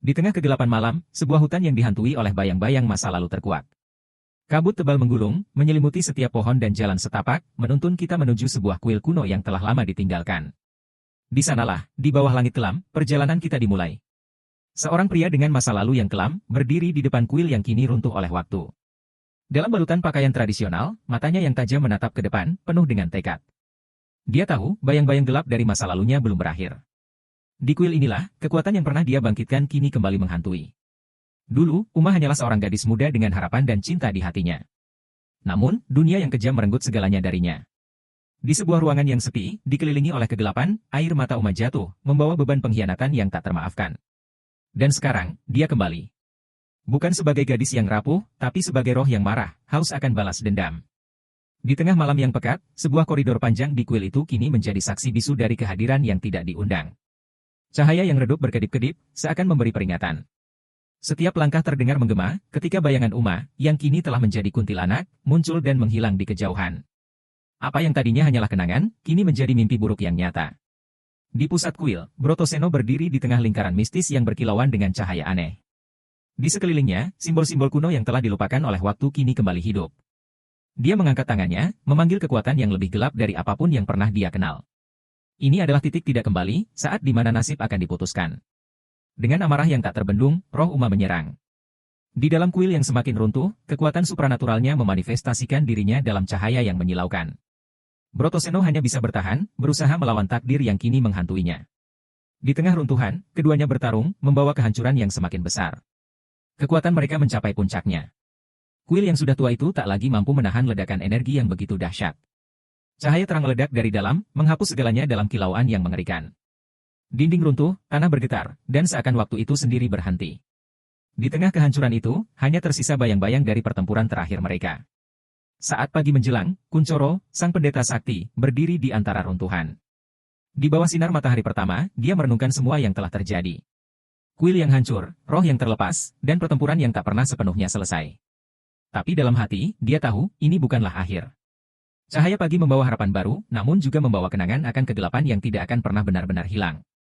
Di tengah kegelapan malam, sebuah hutan yang dihantui oleh bayang-bayang masa lalu terkuak. Kabut tebal menggulung, menyelimuti setiap pohon dan jalan setapak, menuntun kita menuju sebuah kuil kuno yang telah lama ditinggalkan. Di sanalah, di bawah langit kelam, perjalanan kita dimulai. Seorang pria dengan masa lalu yang kelam, berdiri di depan kuil yang kini runtuh oleh waktu. Dalam balutan pakaian tradisional, matanya yang tajam menatap ke depan, penuh dengan tekad. Dia tahu, bayang-bayang gelap dari masa lalunya belum berakhir. Di kuil inilah, kekuatan yang pernah dia bangkitkan kini kembali menghantui. Dulu, Uma hanyalah seorang gadis muda dengan harapan dan cinta di hatinya. Namun, dunia yang kejam merenggut segalanya darinya. Di sebuah ruangan yang sepi, dikelilingi oleh kegelapan, air mata Uma jatuh, membawa beban pengkhianatan yang tak termaafkan. Dan sekarang, dia kembali. Bukan sebagai gadis yang rapuh, tapi sebagai roh yang marah, haus akan balas dendam. Di tengah malam yang pekat, sebuah koridor panjang di kuil itu kini menjadi saksi bisu dari kehadiran yang tidak diundang. Cahaya yang redup berkedip-kedip, seakan memberi peringatan. Setiap langkah terdengar menggema, ketika bayangan Uma, yang kini telah menjadi kuntilanak, muncul dan menghilang di kejauhan. Apa yang tadinya hanyalah kenangan, kini menjadi mimpi buruk yang nyata. Di pusat kuil, Brotoseno berdiri di tengah lingkaran mistis yang berkilauan dengan cahaya aneh. Di sekelilingnya, simbol-simbol kuno yang telah dilupakan oleh waktu kini kembali hidup. Dia mengangkat tangannya, memanggil kekuatan yang lebih gelap dari apapun yang pernah dia kenal. Ini adalah titik tidak kembali, saat di mana nasib akan diputuskan. Dengan amarah yang tak terbendung, roh Uma menyerang. Di dalam kuil yang semakin runtuh, kekuatan supranaturalnya memanifestasikan dirinya dalam cahaya yang menyilaukan. Brotoseno hanya bisa bertahan, berusaha melawan takdir yang kini menghantuinya. Di tengah runtuhan, keduanya bertarung, membawa kehancuran yang semakin besar. Kekuatan mereka mencapai puncaknya. Kuil yang sudah tua itu tak lagi mampu menahan ledakan energi yang begitu dahsyat. Cahaya terang meledak dari dalam, menghapus segalanya dalam kilauan yang mengerikan. Dinding runtuh, tanah bergetar, dan seakan waktu itu sendiri berhenti. Di tengah kehancuran itu, hanya tersisa bayang-bayang dari pertempuran terakhir mereka. Saat pagi menjelang, Kuncoro, sang pendeta sakti, berdiri di antara runtuhan. Di bawah sinar matahari pertama, dia merenungkan semua yang telah terjadi. Kuil yang hancur, roh yang terlepas, dan pertempuran yang tak pernah sepenuhnya selesai. Tapi dalam hati, dia tahu, ini bukanlah akhir. Cahaya pagi membawa harapan baru, namun juga membawa kenangan akan kegelapan yang tidak akan pernah benar-benar hilang.